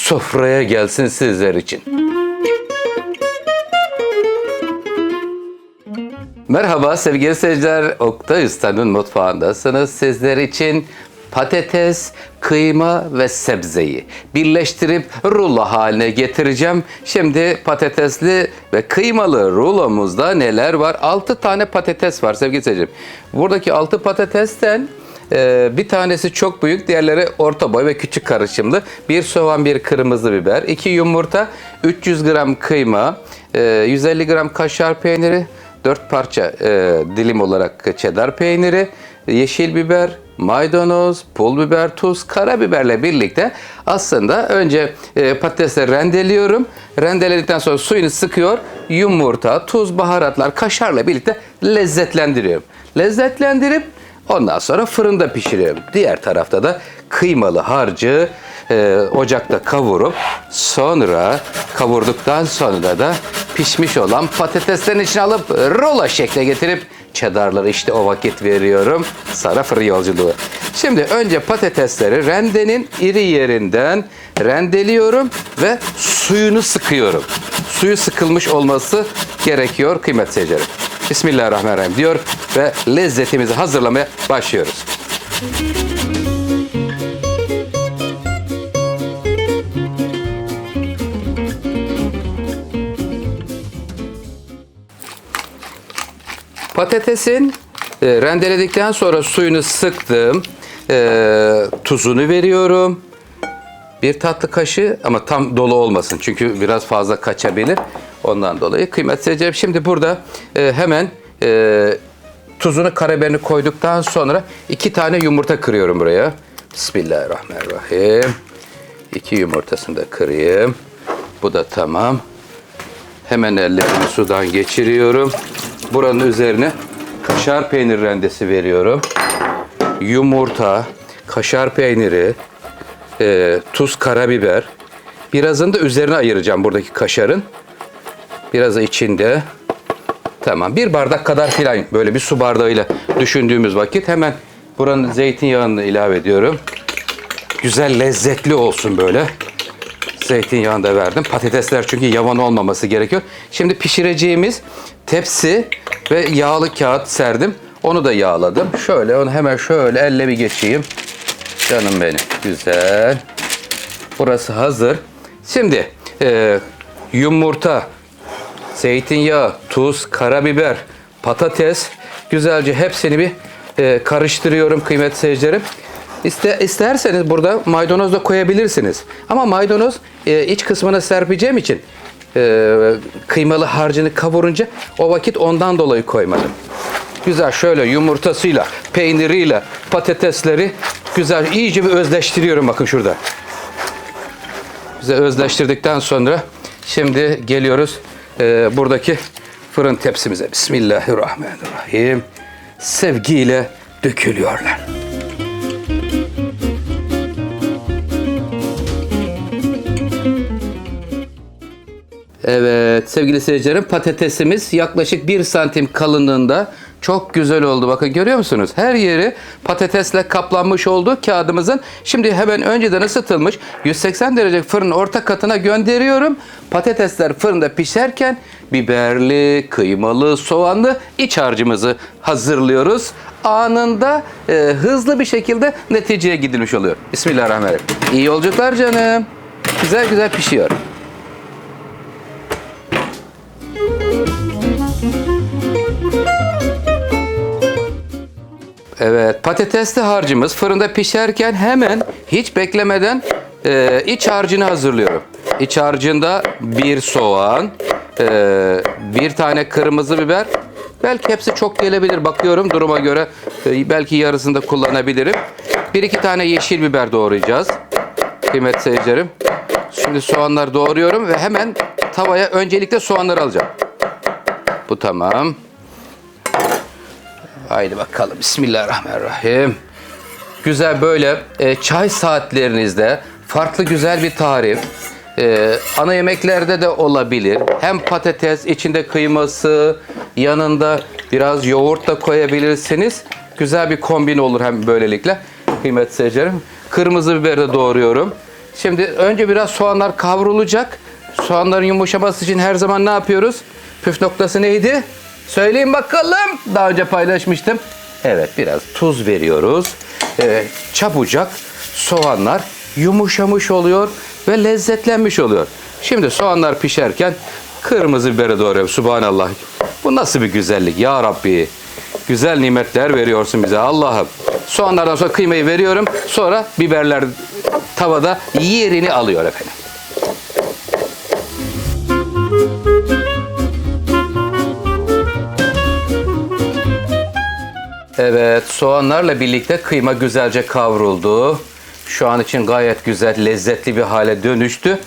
sofraya gelsin sizler için. Merhaba sevgili seyirciler, Oktay Usta'nın mutfağındasınız. Sizler için patates, kıyma ve sebzeyi birleştirip rulo haline getireceğim. Şimdi patatesli ve kıymalı rulomuzda neler var? 6 tane patates var sevgili seyircilerim. Buradaki 6 patatesten bir tanesi çok büyük, diğerleri orta boy ve küçük karışımlı. Bir soğan, bir kırmızı biber, 2 yumurta, 300 gram kıyma, 150 gram kaşar peyniri, 4 parça dilim olarak cheddar peyniri, yeşil biber, maydanoz, pul biber, tuz, karabiberle birlikte aslında önce patatesleri rendeliyorum. Rendeledikten sonra suyunu sıkıyor. Yumurta, tuz, baharatlar, kaşarla birlikte lezzetlendiriyorum. Lezzetlendirip ondan sonra fırında pişiriyorum. Diğer tarafta da kıymalı harcı ocakta kavurup sonra kavurduktan sonra da pişmiş olan patateslerin içine alıp rola şekle getirip cheddarları işte o vakit veriyorum. Sonra fırın yolculuğu. Şimdi önce patatesleri rendenin iri yerinden rendeliyorum ve suyunu sıkıyorum. Suyu sıkılmış olması gerekiyor kıymetli seyircilerim. Bismillahirrahmanirrahim diyor ve lezzetimizi hazırlamaya başlıyoruz. Patatesin rendeledikten sonra suyunu sıktım. Tuzunu veriyorum. Bir tatlı kaşığı ama tam dolu olmasın. Çünkü biraz fazla kaçabilir. Ondan dolayı kıymetli seyircilerim. Şimdi burada hemen tuzunu, karabiberini koyduktan sonra 2 tane yumurta kırıyorum buraya. Bismillahirrahmanirrahim. 2 yumurtasını da kırayım. Bu da tamam. Hemen ellerimi sudan geçiriyorum. Buranın üzerine kaşar peynir rendesi veriyorum. Yumurta, kaşar peyniri, tuz, karabiber. Birazını da üzerine ayıracağım buradaki kaşarın. Birazı içinde. Tamam. 1 bardak kadar filan böyle bir su bardağıyla düşündüğümüz vakit hemen buranın zeytinyağını ilave ediyorum. Güzel lezzetli olsun böyle. Zeytinyağını da verdim. Patatesler çünkü yavan olmaması gerekiyor. Şimdi pişireceğimiz tepsi ve yağlı kağıt serdim. Onu da yağladım. Şöyle onu hemen şöyle elle bir geçeyim. Canım benim. Güzel. Burası hazır. Şimdi yumurta, zeytinyağı, tuz, karabiber, patates. Güzelce hepsini bir karıştırıyorum kıymetli seyircilerim. İsterseniz burada maydanoz da koyabilirsiniz. Ama maydanoz iç kısmına serpeceğim için kıymalı harcını kavurunca o vakit ondan dolayı koymadım. Güzel şöyle yumurtasıyla, peyniriyle patatesleri güzel iyice bir özleştiriyorum bakın şurada. Güzel özleştirdikten sonra şimdi geliyoruz buradaki fırın tepsimize. Bismillahirrahmanirrahim. Sevgiyle dökülüyorlar. Evet sevgili seyircilerim, patatesimiz yaklaşık 1 santim kalınlığında çok güzel oldu. Bakın görüyor musunuz? Her yeri patatesle kaplanmış oldu kağıdımızın. Şimdi hemen önceden ısıtılmış 180 derece fırının orta katına gönderiyorum. Patatesler fırında pişerken biberli, kıymalı, soğanlı iç harcımızı hazırlıyoruz. Anında hızlı bir şekilde neticeye gidilmiş oluyor. Bismillahirrahmanirrahim. İyi yolculuklar canım. Güzel güzel pişiyor. Evet, patatesli harcımız fırında pişerken hemen hiç beklemeden iç harcını hazırlıyorum. İç harcında 1 soğan, 1 tane kırmızı biber, belki hepsi çok gelebilir bakıyorum duruma göre belki yarısını da kullanabilirim. 1-2 tane yeşil biber doğrayacağız. Kıymetli seyircilerim. Şimdi soğanları doğruyorum ve hemen tavaya öncelikle soğanları alacağım. Bu tamam. Haydi bakalım. Bismillahirrahmanirrahim. Güzel böyle çay saatlerinizde farklı güzel bir tarif. Ana yemeklerde de olabilir. Hem patates, içinde kıyması, yanında biraz yoğurt da koyabilirsiniz. Güzel bir kombin olur hem böylelikle. Kıymetli seyircilerim. Kırmızı biberi de doğruyorum. Şimdi önce biraz soğanlar kavrulacak. Soğanların yumuşaması için her zaman ne yapıyoruz? Püf noktası neydi? Söyleyin bakalım. Daha önce paylaşmıştım. Evet, biraz tuz veriyoruz. Çabucak soğanlar yumuşamış oluyor ve lezzetlenmiş oluyor. Şimdi soğanlar pişerken kırmızı biberi doğruyorum. Subhanallah. Bu nasıl bir güzellik ya Rabbi. Güzel nimetler veriyorsun bize Allah'ım. Soğanlardan sonra kıymayı veriyorum. Sonra biberler tavada yerini alıyor efendim. Evet, soğanlarla birlikte kıyma güzelce kavruldu. Şu an için gayet güzel, lezzetli bir hale dönüştü.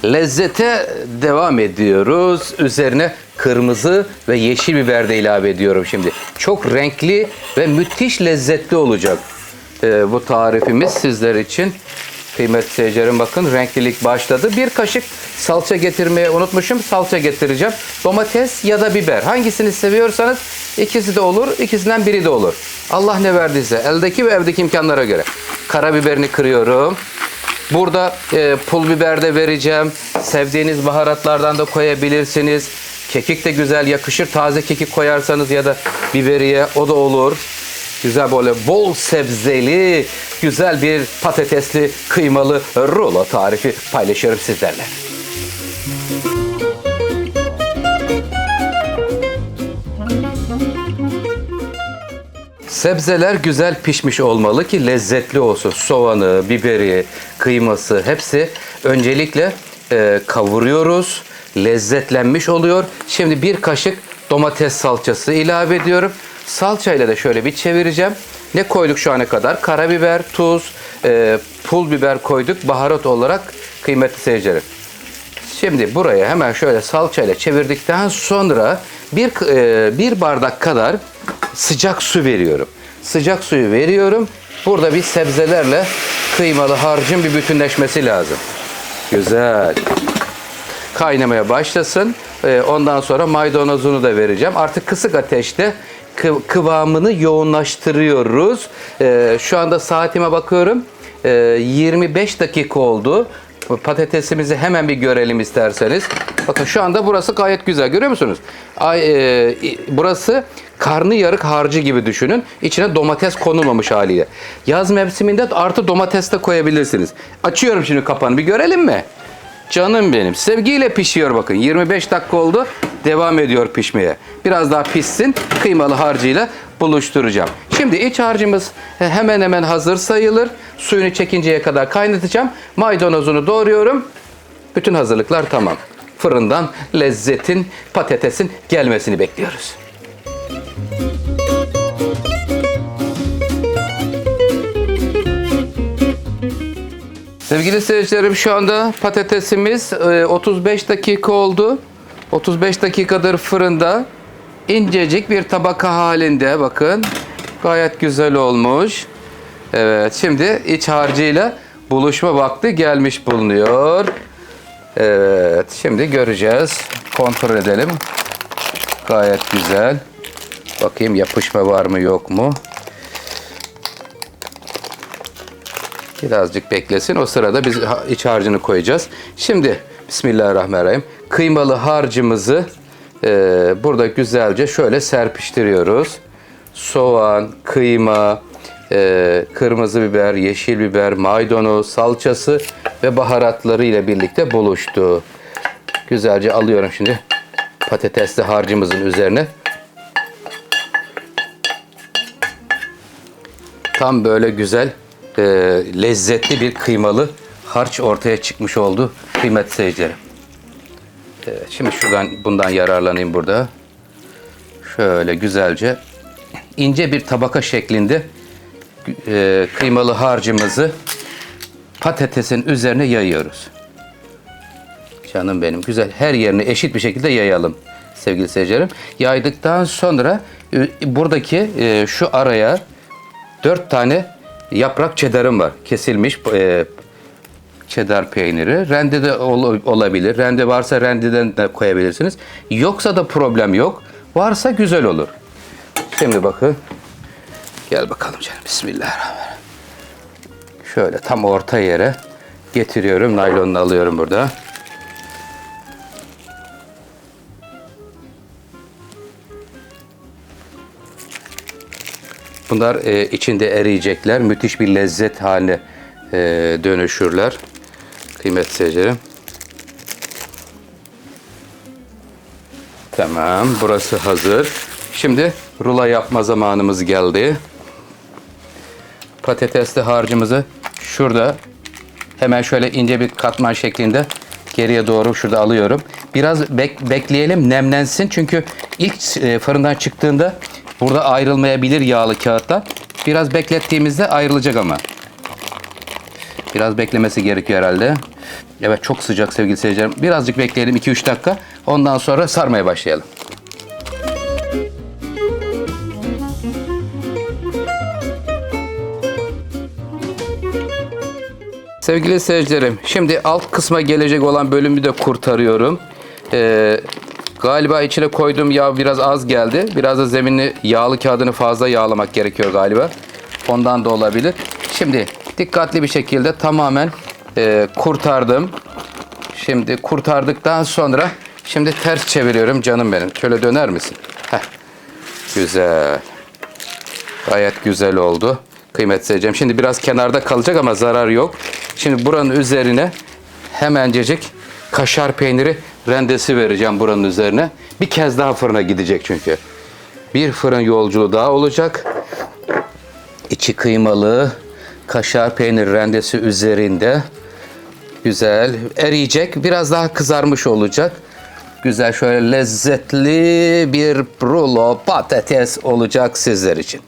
Lezzete devam ediyoruz. Üzerine kırmızı ve yeşil biber de ilave ediyorum şimdi. Çok renkli ve müthiş lezzetli olacak. Bu tarifimiz sizler için. Kıymetli seyircilerim, bakın renklilik başladı. Bir kaşık salça getirmeyi unutmuşum. Salça getireceğim. Domates ya da biber. Hangisini seviyorsanız ikisi de olur. İkisinden biri de olur. Allah ne verdiyse eldeki ve evdeki imkanlara göre. Karabiberini kırıyorum. Burada pul biber de vereceğim. Sevdiğiniz baharatlardan da koyabilirsiniz. Kekik de güzel yakışır. Taze kekik koyarsanız ya da biberiye o da olur. Güzel böyle bol sebzeli, güzel bir patatesli, kıymalı rulo tarifi paylaşıyorum sizlerle. Sebzeler güzel pişmiş olmalı ki lezzetli olsun. Soğanı, biberi, kıyması hepsi öncelikle kavuruyoruz. Lezzetlenmiş oluyor. Şimdi bir kaşık domates salçası ilave ediyorum. Salçayla da şöyle bir çevireceğim. Ne koyduk şu ana kadar? Karabiber, tuz, pul biber koyduk baharat olarak kıymetli seyircilerim. Şimdi buraya hemen şöyle salçayla çevirdikten sonra bir bardak kadar sıcak su veriyorum. Sıcak suyu veriyorum. Burada bir sebzelerle kıymalı harcın bir bütünleşmesi lazım. Güzel. Kaynamaya başlasın. Ondan sonra maydanozunu da vereceğim. Artık kısık ateşte kıvamını yoğunlaştırıyoruz. Şu anda saatime bakıyorum. 25 dakika oldu. Patatesimizi hemen bir görelim isterseniz. Bakın şu anda burası gayet güzel. Görüyor musunuz? Burası karnıyarık harcı gibi düşünün. İçine domates konulmamış haliyle. Yaz mevsiminde artı domates de koyabilirsiniz. Açıyorum şimdi kapağını. Bir görelim mi? Canım benim. Sevgiyle pişiyor bakın. 25 dakika oldu. Devam ediyor pişmeye. Biraz daha pişsin. Kıymalı harcıyla buluşturacağım. Şimdi iç harcımız hemen hemen hazır sayılır. Suyunu çekinceye kadar kaynatacağım. Maydanozunu doğruyorum. Bütün hazırlıklar tamam. Fırından lezzetin, patatesin gelmesini bekliyoruz. Sevgili seyircilerim, şu anda patatesimiz 35 dakika oldu. 35 dakikadır fırında. İncecik bir tabaka halinde bakın. Gayet güzel olmuş. Evet, şimdi iç harcıyla buluşma vakti gelmiş bulunuyor. Evet, şimdi göreceğiz. Kontrol edelim. Gayet güzel. Bakayım yapışma var mı yok mu? Birazcık beklesin. O sırada biz iç harcını koyacağız. Şimdi Bismillahirrahmanirrahim. Kıymalı harcımızı burada güzelce şöyle serpiştiriyoruz. Soğan, kıyma, kırmızı biber, yeşil biber, maydanoz, salçası ve baharatları ile birlikte buluştu. Güzelce alıyorum şimdi patatesli harcımızın üzerine. Tam böyle güzel, lezzetli bir kıymalı harç ortaya çıkmış oldu kıymetli seyircilerim. Evet, şimdi bundan yararlanayım burada. Şöyle güzelce ince bir tabaka şeklinde kıymalı harcımızı patatesin üzerine yayıyoruz. Canım benim, güzel, her yerine eşit bir şekilde yayalım sevgili seyircilerim. Yaydıktan sonra buradaki şu araya 4 tane yaprak cheddar'ım var. Kesilmiş cheddar peyniri. Rende de olabilir. Rende varsa rendeden de koyabilirsiniz. Yoksa da problem yok. Varsa güzel olur. Şimdi bakın. Gel bakalım canım. Bismillahirrahmanirrahim. Şöyle tam orta yere getiriyorum. Naylonunu alıyorum burada. Bunlar içinde eriyecekler. Müthiş bir lezzet haline dönüşürler. Kıymetli seyircilerim. Tamam. Burası hazır. Şimdi rulo yapma zamanımız geldi. Patatesli harcımızı şurada hemen şöyle ince bir katman şeklinde geriye doğru şurada alıyorum. Biraz bekleyelim, nemlensin. Çünkü ilk fırından çıktığında burada ayrılmayabilir yağlı kağıttan. Biraz beklettiğimizde ayrılacak ama. Biraz beklemesi gerekiyor herhalde. Evet, çok sıcak sevgili seyircilerim. Birazcık bekleyelim 2-3 dakika. Ondan sonra sarmaya başlayalım. Sevgili seyircilerim, şimdi alt kısma gelecek olan bölümü de kurtarıyorum. Galiba içine koyduğum yağ biraz az geldi. Biraz da zeminli yağlı kağıdını fazla yağlamak gerekiyor galiba. Ondan da olabilir. Şimdi dikkatli bir şekilde tamamen kurtardım. Şimdi kurtardıktan sonra şimdi ters çeviriyorum canım benim. Şöyle döner misin? Heh. Güzel. Gayet güzel oldu. Kıymetli seyircilerim. Şimdi biraz kenarda kalacak ama zarar yok. Şimdi buranın üzerine hemencecik kaşar peyniri rendesi vereceğim buranın üzerine. Bir kez daha fırına gidecek çünkü. Bir fırın yolculuğu daha olacak. İçi kıymalı kaşar peynir rendesi üzerinde. Güzel eriyecek. Biraz daha kızarmış olacak. Güzel şöyle lezzetli bir rulo patates olacak sizler için.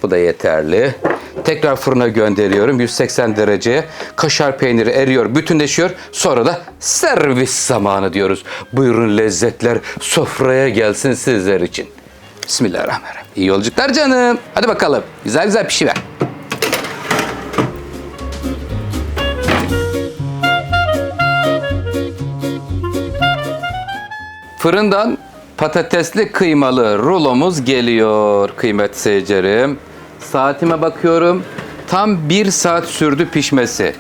Bu da yeterli. Tekrar fırına gönderiyorum 180 dereceye. Kaşar peyniri eriyor, bütünleşiyor. Sonra da servis zamanı diyoruz. Buyurun lezzetler sofraya gelsin sizler için. Bismillahirrahmanirrahim. İyi yolculuklar canım. Hadi bakalım. Güzel güzel pişiver. Fırından patatesli kıymalı rulomuz geliyor kıymetli seyircilerim. Saatime bakıyorum. Tam 1 saat sürdü pişmesi.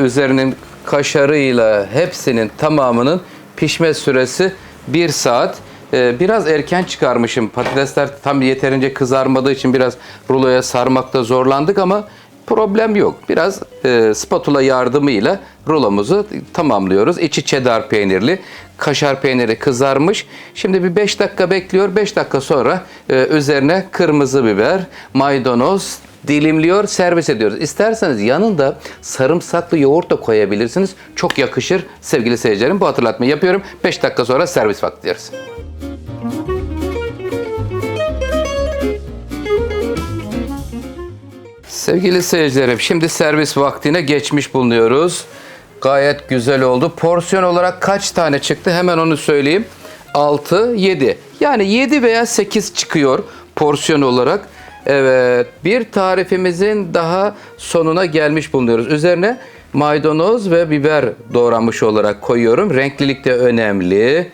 Üzerinin kaşarıyla hepsinin tamamının pişme süresi 1 saat. Biraz erken çıkarmışım. Patatesler tam yeterince kızarmadığı için biraz ruloya sarmakta zorlandık ama problem yok. Biraz spatula yardımıyla rulomuzu tamamlıyoruz. İçi cheddar peynirli. Kaşar peyniri kızarmış. Şimdi bir 5 dakika bekliyor. 5 dakika sonra üzerine kırmızı biber, maydanoz dilimliyor, servis ediyoruz. İsterseniz yanında sarımsaklı yoğurt da koyabilirsiniz. Çok yakışır sevgili seyircilerim. Bu hatırlatmayı yapıyorum. 5 dakika sonra servis vakti diyoruz. Sevgili seyircilerim, şimdi servis vaktine geçmiş bulunuyoruz. Gayet güzel oldu. Porsiyon olarak kaç tane çıktı? Hemen onu söyleyeyim. 6, 7. Yani 7 veya 8 çıkıyor porsiyon olarak. Evet, bir tarifimizin daha sonuna gelmiş bulunuyoruz. Üzerine maydanoz ve biber doğranmış olarak koyuyorum. Renklilik de önemli.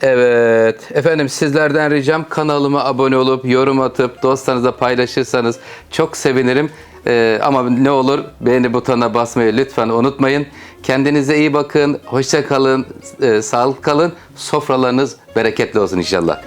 Evet, efendim sizlerden ricam kanalıma abone olup yorum atıp dostlarınızla paylaşırsanız çok sevinirim. Ama ne olur beğeni butonuna basmayı lütfen unutmayın. Kendinize iyi bakın, hoşça kalın, sağlıklı kalın. Sofralarınız bereketli olsun inşallah.